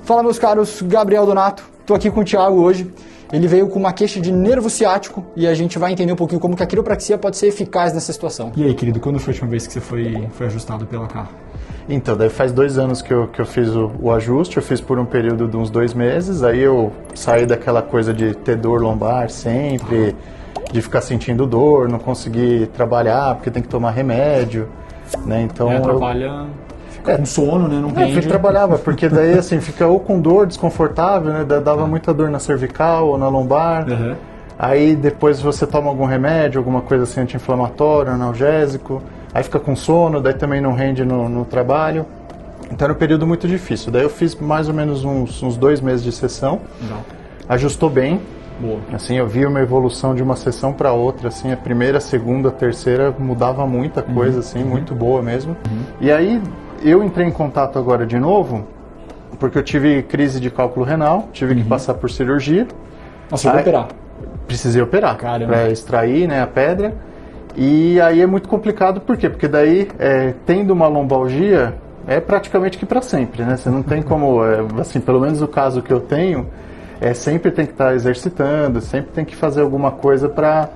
Fala, meus caros, Gabriel Donato, tô aqui com o Thiago hoje. Ele veio com uma queixa de nervo ciático e a gente vai entender um pouquinho como que a quiropraxia pode ser eficaz nessa situação. E aí, querido, quando foi a última vez que você foi ajustado pela cá? Então, daí faz 2 anos que eu fiz o ajuste, eu fiz por um período de uns 2 meses, aí eu saí daquela coisa de ter dor lombar sempre, de ficar sentindo dor, não conseguir trabalhar porque tem que tomar remédio, né, então... Trabalha... Com sono, né? Não rende. Eu trabalhava, porque daí assim, fica ou com dor, desconfortável, né? Dava muita dor na cervical ou na lombar. Uhum. Aí depois você toma algum remédio, alguma coisa assim anti-inflamatório, analgésico. Aí fica com sono, daí também não rende no trabalho. Então era um período muito difícil. Daí eu fiz mais ou menos uns 2 meses de sessão. Não. Ajustou bem. Boa. Assim, eu vi uma evolução de uma sessão para outra, assim, a primeira, a segunda, a terceira mudava muita coisa, assim, muito boa mesmo. E aí eu entrei em contato agora de novo, porque eu tive crise de cálculo renal, tive que passar por cirurgia. Nossa, eu vou operar. Precisei operar, Caramba. para extrair, né, a pedra. E aí é muito complicado, por quê? Porque daí, tendo uma lombalgia, é praticamente que para sempre, né? Você não tem como, assim, pelo menos o caso que eu tenho, sempre tem que estar exercitando, sempre tem que fazer alguma coisa para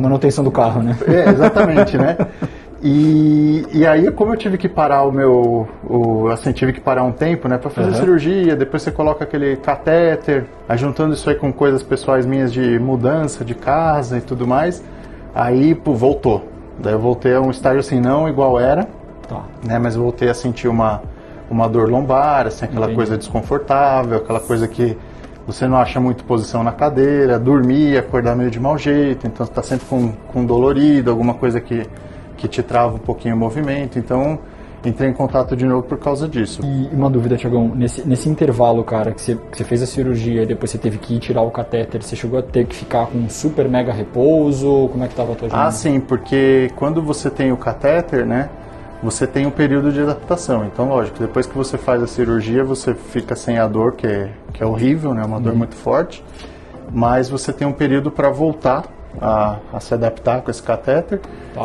Manutenção do carro, né? Exatamente, né? E aí, como eu tive que parar tive que parar um tempo, né, para fazer cirurgia, depois você coloca aquele catéter, aí juntando isso aí com coisas pessoais minhas de mudança de casa e tudo mais, aí, voltou. Daí eu voltei a um estágio assim, não igual era, né, mas eu voltei a sentir uma dor lombar, assim, aquela coisa desconfortável, aquela coisa que você não acha muito posição na cadeira, dormir, acordar meio de mau jeito, então você está sempre com dolorido, alguma coisa que te trava um pouquinho o movimento, então entrei em contato de novo por causa disso. E uma dúvida, Thiagão, nesse intervalo, cara, que você fez a cirurgia e depois você teve que ir tirar o catéter, você chegou a ter que ficar com um super mega repouso? Como é que estava a tua jornada? Ah, sim, porque quando você tem o catéter, né, você tem um período de adaptação, então lógico, depois que você faz a cirurgia, você fica sem a dor, que é horrível, né, uma dor muito forte, mas você tem um período para voltar a se adaptar com esse catéter,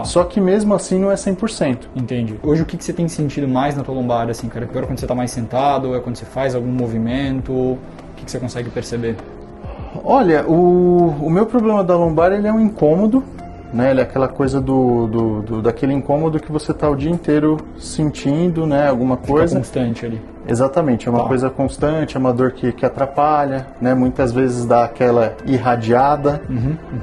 só que mesmo assim não é 100%. Entendi. Hoje o que você tem sentido mais na tua lombar, assim, cara? É pior quando você está mais sentado, ou é quando você faz algum movimento? O que você consegue perceber? Olha, o meu problema da lombar, ele é um incômodo, né? Ele é aquela coisa daquele incômodo que você está o dia inteiro sentindo, né? Alguma coisa. Fica constante ali. Exatamente, é uma coisa constante, é uma dor que atrapalha, né? Muitas vezes dá aquela irradiada,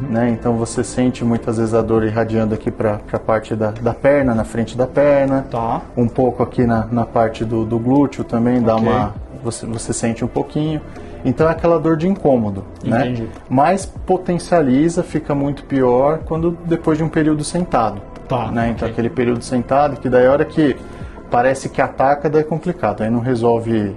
né? Então você sente muitas vezes a dor irradiando aqui para a parte da perna, na frente da perna, um pouco aqui na parte do glúteo também, você sente um pouquinho. Então é aquela dor de incômodo, né? Mas potencializa, fica muito pior depois de um período sentado, né? Então aquele período sentado, que daí a hora que parece que ataca, daí é complicado, aí não resolve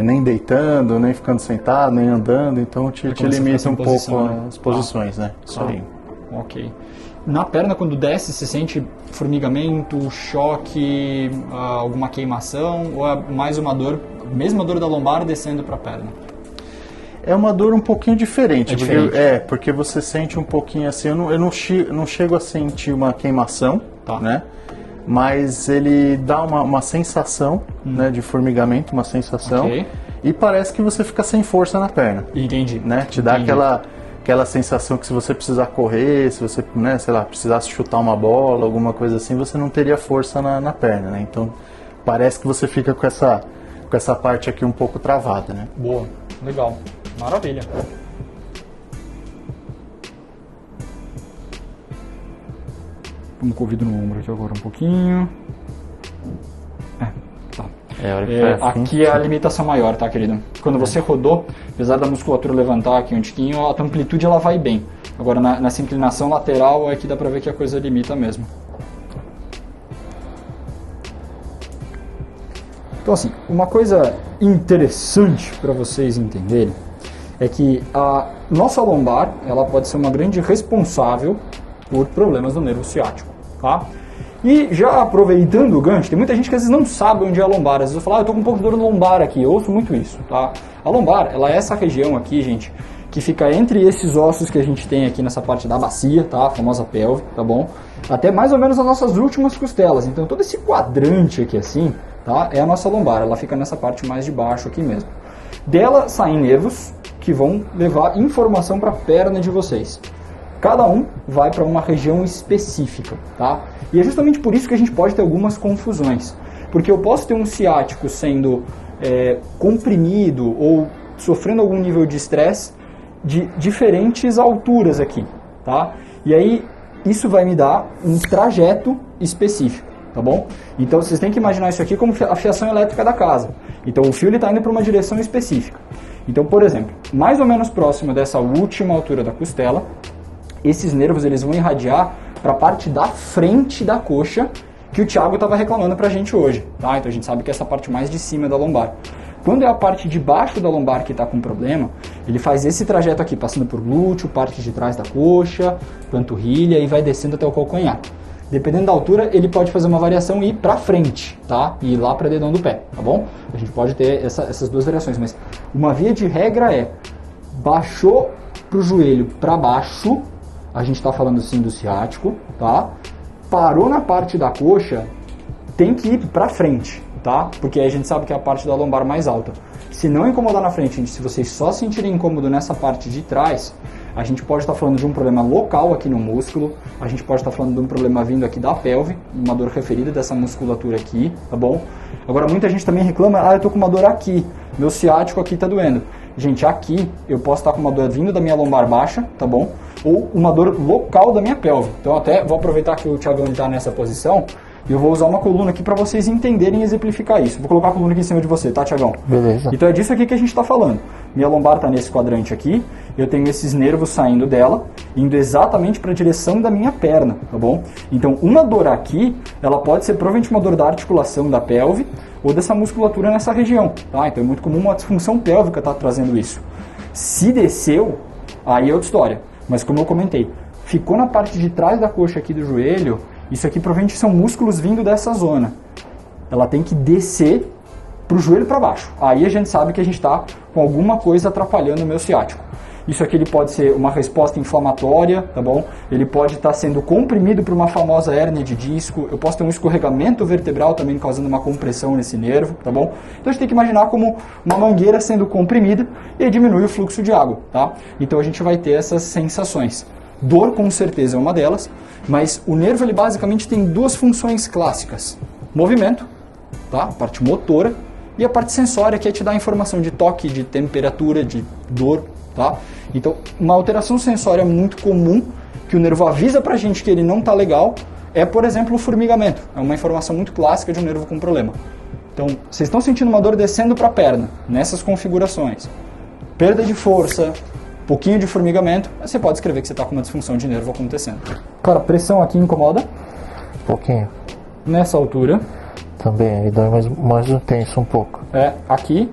nem deitando, nem ficando sentado, nem andando, então te limita um pouco as posições, né? Isso aí. Ok. Na perna, quando desce, você sente formigamento, choque, alguma queimação, ou é mais uma dor, mesma dor da lombar descendo para a perna? É uma dor um pouquinho diferente. Diferente. Porque você sente um pouquinho assim, eu não chego a sentir uma queimação, né? Mas ele dá uma sensação, né, de formigamento, uma sensação, e parece que você fica sem força na perna. Entendi. Né? Te dá aquela sensação que se você precisar correr, se você, né, sei lá, precisasse chutar uma bola, alguma coisa assim, você não teria força na perna, né? Então parece que você fica com essa parte aqui um pouco travada, né? Boa, legal, maravilha. Vamos com o ouvido no ombro aqui agora um pouquinho. Aqui é a limitação maior, tá, querido? Quando você rodou, apesar da musculatura levantar aqui um tiquinho, a tua amplitude ela vai bem. Agora nessa inclinação lateral é que dá pra ver que a coisa limita mesmo. Então assim, uma coisa interessante para vocês entenderem é que a nossa lombar ela pode ser uma grande responsável por problemas do nervo ciático, tá? E já aproveitando o gancho, tem muita gente que às vezes não sabe onde é a lombar. Às vezes eu falo, eu tô com um pouco de dor no lombar aqui, eu ouço muito isso, tá? A lombar, ela é essa região aqui, gente, que fica entre esses ossos que a gente tem aqui nessa parte da bacia, tá? A famosa pelve, tá bom? Até mais ou menos as nossas últimas costelas. Então todo esse quadrante aqui assim, tá? É a nossa lombar, ela fica nessa parte mais de baixo aqui mesmo. Dela saem nervos que vão levar informação para a perna de vocês. Cada um vai para uma região específica, tá? E é justamente por isso que a gente pode ter algumas confusões. Porque eu posso ter um ciático sendo comprimido ou sofrendo algum nível de estresse de diferentes alturas aqui, tá? E aí isso vai me dar um trajeto específico, tá bom? Então vocês têm que imaginar isso aqui como a fiação elétrica da casa. Então o fio está indo para uma direção específica. Então, por exemplo, mais ou menos próximo dessa última altura da costela, esses nervos eles vão irradiar para a parte da frente da coxa que o Thiago estava reclamando para a gente hoje, tá? Então a gente sabe que é essa parte mais de cima da lombar. Quando é a parte de baixo da lombar que está com problema, ele faz esse trajeto aqui, passando por glúteo, parte de trás da coxa, panturrilha e vai descendo até o calcanhar. Dependendo da altura, ele pode fazer uma variação e ir para frente, tá? E ir lá para dedão do pé, tá bom? A gente pode ter essas duas variações, mas uma via de regra é baixou para o joelho para baixo, a gente está falando assim do ciático, tá? Parou na parte da coxa, tem que ir para frente, tá? Porque aí a gente sabe que é a parte da lombar mais alta. Se não incomodar na frente, gente, se vocês só sentirem incômodo nessa parte de trás, a gente pode estar falando de um problema local aqui no músculo, a gente pode estar falando de um problema vindo aqui da pelve, uma dor referida dessa musculatura aqui, tá bom? Agora muita gente também reclama, eu tô com uma dor aqui, meu ciático aqui tá doendo. Gente, aqui eu posso estar com uma dor vindo da minha lombar baixa, tá bom? Ou uma dor local da minha pelve. Então até vou aproveitar que o Thiagão está nessa posição e eu vou usar uma coluna aqui para vocês entenderem e exemplificar isso. Vou colocar a coluna aqui em cima de você, tá, Thiagão? Beleza. Então é disso aqui que a gente está falando. Minha lombar está nesse quadrante aqui, eu tenho esses nervos saindo dela, indo exatamente para a direção da minha perna, tá bom? Então uma dor aqui, ela pode ser provavelmente uma dor da articulação da pelve ou dessa musculatura nessa região, tá? Então é muito comum uma disfunção pélvica estar trazendo isso. Se desceu, aí é outra história. Mas como eu comentei, ficou na parte de trás da coxa aqui do joelho, isso aqui provavelmente são músculos vindo dessa zona. Ela tem que descer para o joelho para baixo. Aí a gente sabe que a gente está com alguma coisa atrapalhando o meu ciático. Isso aqui ele pode ser uma resposta inflamatória, tá bom? Ele pode estar sendo comprimido por uma famosa hérnia de disco. Eu posso ter um escorregamento vertebral também causando uma compressão nesse nervo, tá bom? Então a gente tem que imaginar como uma mangueira sendo comprimida e aí diminui o fluxo de água, tá? Então a gente vai ter essas sensações. Dor com certeza é uma delas, mas o nervo ele basicamente tem duas funções clássicas. Movimento, tá? A parte motora, e a parte sensória, que é te dar informação de toque, de temperatura, de dor, tá? Então, uma alteração sensória muito comum, que o nervo avisa pra gente que ele não tá legal, é, por exemplo, o formigamento. É uma informação muito clássica de um nervo com problema. Então, vocês estão sentindo uma dor descendo para a perna, nessas configurações. Perda de força, pouquinho de formigamento, você pode escrever que você está com uma disfunção de nervo acontecendo. Cara, pressão aqui incomoda? Pouquinho. Nessa altura. Também, aí dói mais intenso um pouco. Aqui.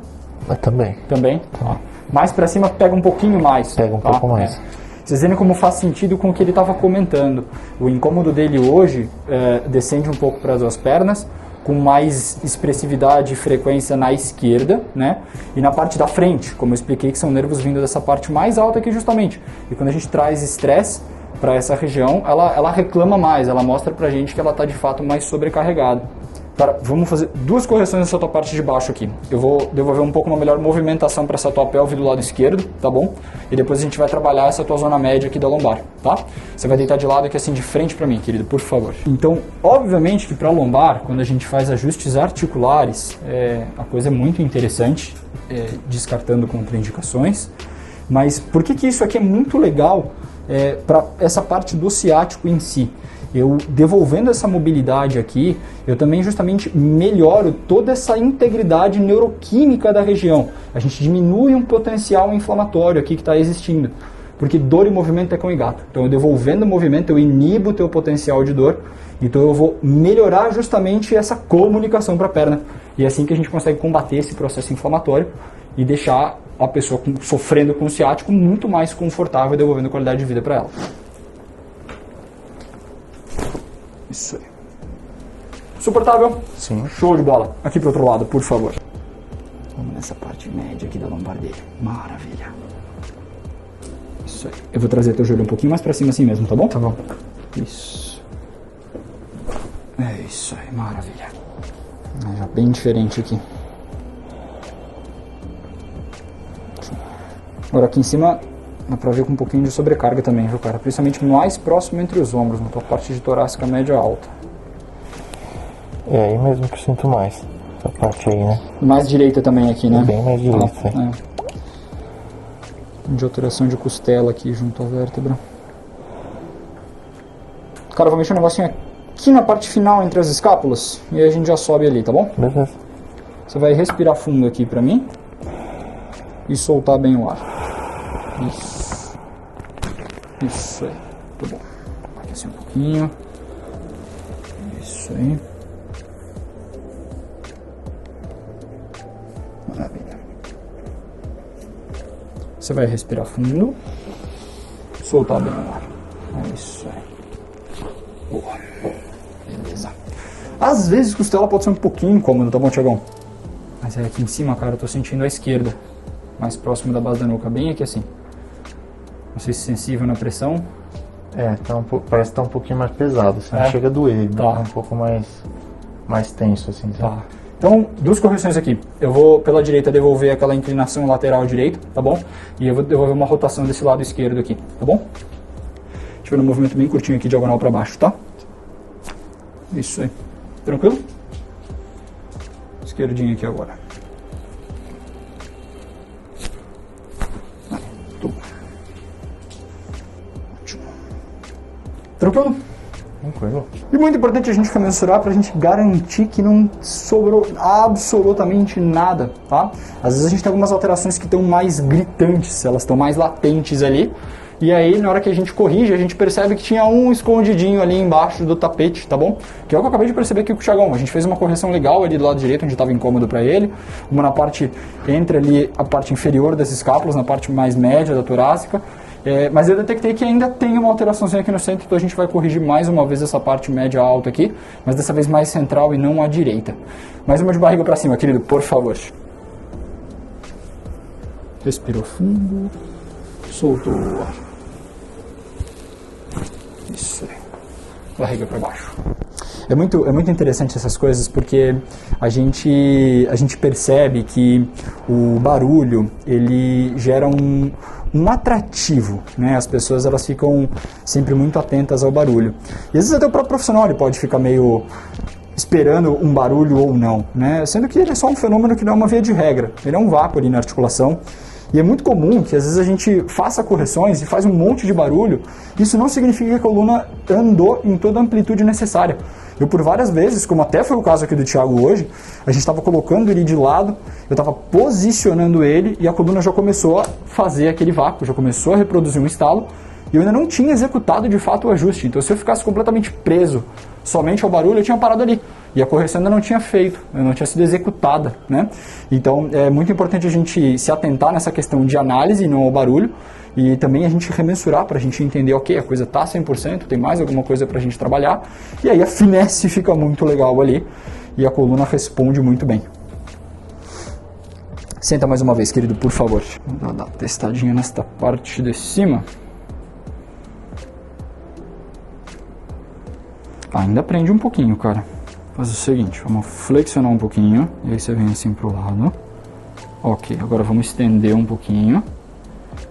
Também. Também. Tá. Mais para cima pega um pouquinho mais. Pega um pouco mais. Vocês veem como faz sentido com o que ele estava comentando. O incômodo dele hoje descende um pouco para as duas pernas, com mais expressividade e frequência na esquerda, né? E na parte da frente, como eu expliquei, que são nervos vindo dessa parte mais alta aqui justamente. E quando a gente traz estresse para essa região, ela reclama mais, ela mostra pra gente que ela está de fato mais sobrecarregada. Cara, vamos fazer duas correções nessa tua parte de baixo aqui. Eu vou devolver um pouco uma melhor movimentação para essa tua pelve do lado esquerdo, tá bom? E depois a gente vai trabalhar essa tua zona média aqui da lombar, tá? Você vai deitar de lado aqui assim de frente para mim, querido, por favor. Então, obviamente que para lombar, quando a gente faz ajustes articulares, a coisa é muito interessante, descartando contraindicações. Mas por que isso aqui é muito legal para essa parte do ciático em si? Eu devolvendo essa mobilidade aqui, eu também justamente melhoro toda essa integridade neuroquímica da região. A gente diminui um potencial inflamatório aqui que está existindo. Porque dor e movimento é cão e gato. Então eu devolvendo o movimento, eu inibo o teu potencial de dor. Então eu vou melhorar justamente essa comunicação para a perna. E é assim que a gente consegue combater esse processo inflamatório e deixar a pessoa sofrendo com o ciático muito mais confortável, devolvendo qualidade de vida para ela. Isso aí. Suportável? Sim. Show de bola. Aqui pro outro lado, por favor. Vamos nessa parte média aqui da lombar dele. Maravilha. Isso aí. Eu vou trazer teu joelho um pouquinho mais pra cima assim mesmo, tá bom? Tá bom. Isso. É isso aí, maravilha. Já bem diferente aqui. Agora aqui em cima dá pra ver com um pouquinho de sobrecarga também, viu, cara? Principalmente mais próximo entre os ombros, na tua parte de torácica média alta. É aí mesmo que eu sinto mais. Essa parte aí, né? Mais direita também aqui, né? Bem mais direita, De alteração de costela aqui junto à vértebra. Cara, eu vou mexer um negocinho aqui na parte final entre as escápulas e aí a gente já sobe ali, tá bom? Beleza. Você vai respirar fundo aqui pra mim e soltar bem o ar. Isso. Isso aí. Muito bom. Aqui assim um pouquinho. Isso aí. Maravilha. Você vai respirar fundo. Soltar bem o ar. Isso aí. Boa. Beleza. Às vezes costela pode ser um pouquinho incômodo, tá bom, Tiagão? Mas é aqui em cima, cara, eu tô sentindo a esquerda. Mais próximo da base da nuca, bem aqui assim. Não sei se sensível na pressão. É, tá parece que tá um pouquinho mais pesado, assim, não chega a doer, tá. Tá um pouco mais tenso, assim, sabe? Tá. Então, duas correções aqui. Eu vou pela direita devolver aquela inclinação lateral direita, tá bom? E eu vou devolver uma rotação desse lado esquerdo aqui, tá bom? Deixa eu ver um movimento bem curtinho aqui, diagonal pra baixo, tá? Isso aí. Tranquilo? Esquerdinho aqui agora. Tranquilo? Tranquilo. E muito importante a gente mensurar para a gente garantir que não sobrou absolutamente nada, tá? Às vezes a gente tem algumas alterações que estão mais gritantes, elas estão mais latentes ali. E aí, na hora que a gente corrige, a gente percebe que tinha um escondidinho ali embaixo do tapete, tá bom? Que é o que eu acabei de perceber aqui com o Thiagão. A gente fez uma correção legal ali do lado direito, onde estava incômodo para ele. Uma na parte, entre ali a parte inferior das escápulas, na parte mais média da torácica. Mas eu detectei que ainda tem uma alteraçãozinha aqui no centro, então a gente vai corrigir mais uma vez essa parte média alta aqui, mas dessa vez mais central e não à direita. Mais uma de barriga para cima, querido, por favor. Respirou fundo, soltou o ar. Isso aí. Barriga para baixo. É muito interessante essas coisas porque a gente percebe que o barulho ele gera um atrativo, né? As pessoas elas ficam sempre muito atentas ao barulho. E às vezes até o próprio profissional ele pode ficar meio esperando um barulho ou não, né? Sendo que ele é só um fenômeno que não é uma via de regra. Ele é um vácuo ali na articulação. E é muito comum que às vezes a gente faça correções e faz um monte de barulho. Isso não significa que a coluna andou em toda a amplitude necessária. Eu por várias vezes, como até foi o caso aqui do Thiago hoje, a gente estava colocando ele de lado, eu estava posicionando ele e a coluna já começou a fazer aquele vácuo, já começou a reproduzir um estalo e eu ainda não tinha executado de fato o ajuste. Então se eu ficasse completamente preso somente ao barulho, eu tinha parado ali. E a correção ainda não tinha feito, não tinha sido executada, né? Então é muito importante a gente se atentar nessa questão de análise, não ao barulho, e também a gente remensurar para a gente entender, ok, a coisa está 100%, tem mais alguma coisa para a gente trabalhar, e aí a finesse fica muito legal ali, e a coluna responde muito bem. Senta mais uma vez, querido, por favor. Vou dar uma testadinha nesta parte de cima. Ainda prende um pouquinho, cara. Faz o seguinte, vamos flexionar um pouquinho, e aí você vem assim pro lado. Ok, agora vamos estender um pouquinho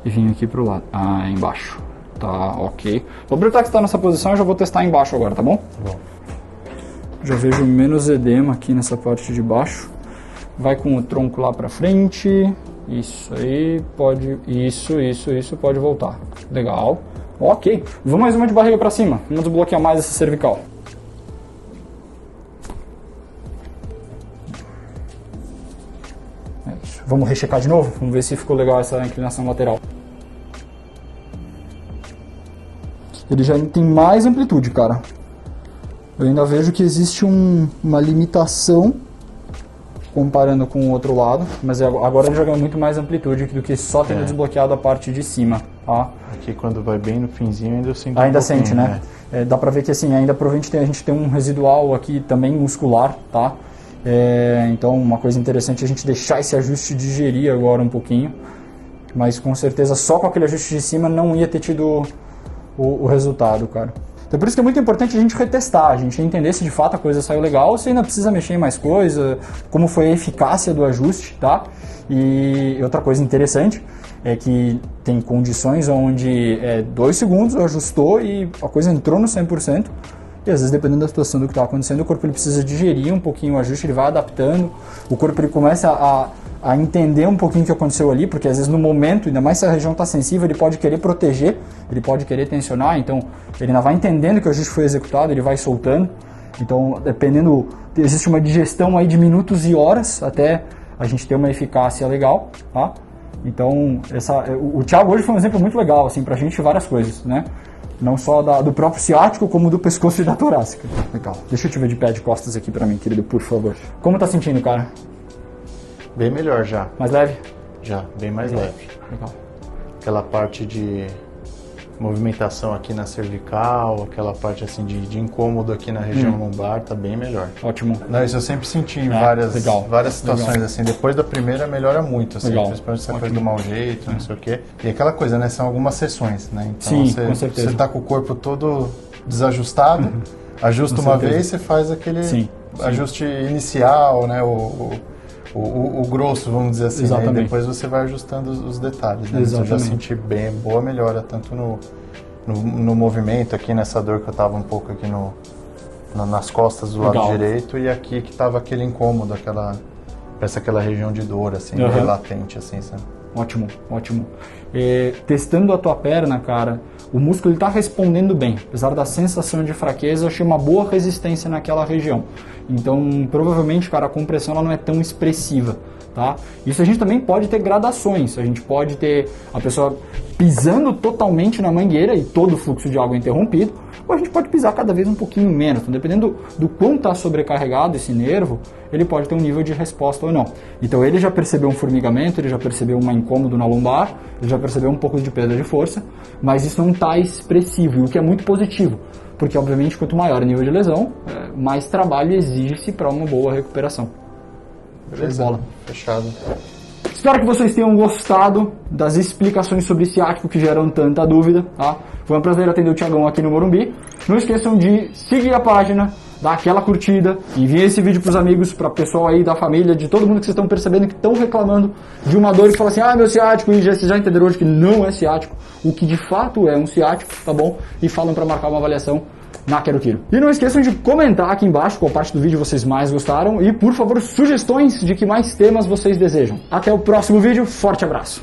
e vir aqui pro lado. Ah, embaixo. Tá, ok. Vou aproveitar que está nessa posição e já vou testar embaixo agora, tá bom? Tá bom. Já vejo menos edema aqui nessa parte de baixo. Vai com o tronco lá pra frente. Isso aí, pode... Isso, pode voltar. Legal. Ok. Vamos mais uma de barriga pra cima. Vamos desbloquear mais essa cervical. É isso. Vamos rechecar de novo? Vamos ver se ficou legal essa inclinação lateral. Ele já tem mais amplitude, cara. Eu ainda vejo que existe uma limitação comparando com o outro lado, mas agora ele já ganha muito mais amplitude do que só tendo desbloqueado a parte de cima, tá? Aqui quando vai bem no finzinho ainda eu sinto ainda sente, né? Dá pra ver que assim, ainda provavelmente a gente tem um residual aqui também muscular, tá? Então uma coisa interessante é a gente deixar esse ajuste digerir agora um pouquinho, mas com certeza só com aquele ajuste de cima não ia ter tido o resultado, cara. Então por isso que é muito importante a gente retestar, a gente entender se de fato a coisa saiu legal, se ainda precisa mexer em mais coisa, como foi a eficácia do ajuste, tá? E outra coisa interessante é que tem condições onde 2 segundos ajustou e a coisa entrou no 100%, e às vezes dependendo da situação do que está acontecendo, o corpo ele precisa digerir um pouquinho o ajuste, ele vai adaptando, o corpo ele começa a entender um pouquinho o que aconteceu ali, porque às vezes no momento, ainda mais se a região está sensível, ele pode querer proteger, ele pode querer tensionar, então ele ainda vai entendendo que o ajuste foi executado, ele vai soltando, então dependendo, existe uma digestão aí de minutos e horas até a gente ter uma eficácia legal, tá? Então o Thiago hoje foi um exemplo muito legal, assim, pra gente várias coisas, né? Não só do próprio ciático, como do pescoço e da torácica. Legal. Deixa eu te ver de pé de costas aqui pra mim, querido, por favor. Como tá sentindo, cara? Bem melhor já. Mais leve? Já, bem mais leve. Legal. Aquela parte de movimentação aqui na cervical, aquela parte assim de incômodo aqui na região lombar, tá bem melhor. Ótimo. Não, isso eu sempre senti em várias situações, legal. assim. Depois da primeira melhora muito, assim, Legal. principalmente essa coisa do mau jeito, não sei o quê. E aquela coisa, né? São algumas sessões, né? Então Sim, com certeza. você tá com o corpo todo desajustado, ajusta uma vez, você faz aquele ajuste inicial, né? O grosso, vamos dizer assim, né? E depois você vai ajustando os detalhes, né? Eu já senti bem boa melhora, tanto no movimento, aqui nessa dor que eu tava um pouco aqui nas costas do lado direito, e aqui que tava aquele incômodo, parece aquela região de dor, assim, meio latente, assim, sabe? Ótimo, ótimo. Testando a tua perna, cara, o músculo está respondendo bem. Apesar da sensação de fraqueza, eu achei uma boa resistência naquela região. Então, provavelmente, cara, a compressão ela não é tão expressiva, tá? Isso a gente também pode ter gradações. A gente pode ter a pessoa pisando totalmente na mangueira e todo o fluxo de água interrompido, ou a gente pode pisar cada vez um pouquinho menos. Então, dependendo do quão está sobrecarregado esse nervo, ele pode ter um nível de resposta ou não. Então, ele já percebeu um formigamento, ele já percebeu um incômodo na lombar, ele já percebeu um pouco de perda de força, mas isso não está expressivo, o que é muito positivo, porque, obviamente, quanto maior o nível de lesão, mais trabalho exige-se para uma boa recuperação. Beleza, bola. Fechado. Espero que vocês tenham gostado das explicações sobre ciático que geram tanta dúvida, tá? Foi um prazer atender o Thiagão aqui no Morumbi. Não esqueçam de seguir a página, dar aquela curtida, enviem esse vídeo para os amigos, para o pessoal aí da família, de todo mundo que vocês estão percebendo que estão reclamando de uma dor e falam assim, meu ciático, e vocês já entenderam hoje que não é ciático, o que de fato é um ciático, tá bom? E falam para marcar uma avaliação na Quero Tiro. E não esqueçam de comentar aqui embaixo qual parte do vídeo vocês mais gostaram e, por favor, sugestões de que mais temas vocês desejam. Até o próximo vídeo, forte abraço!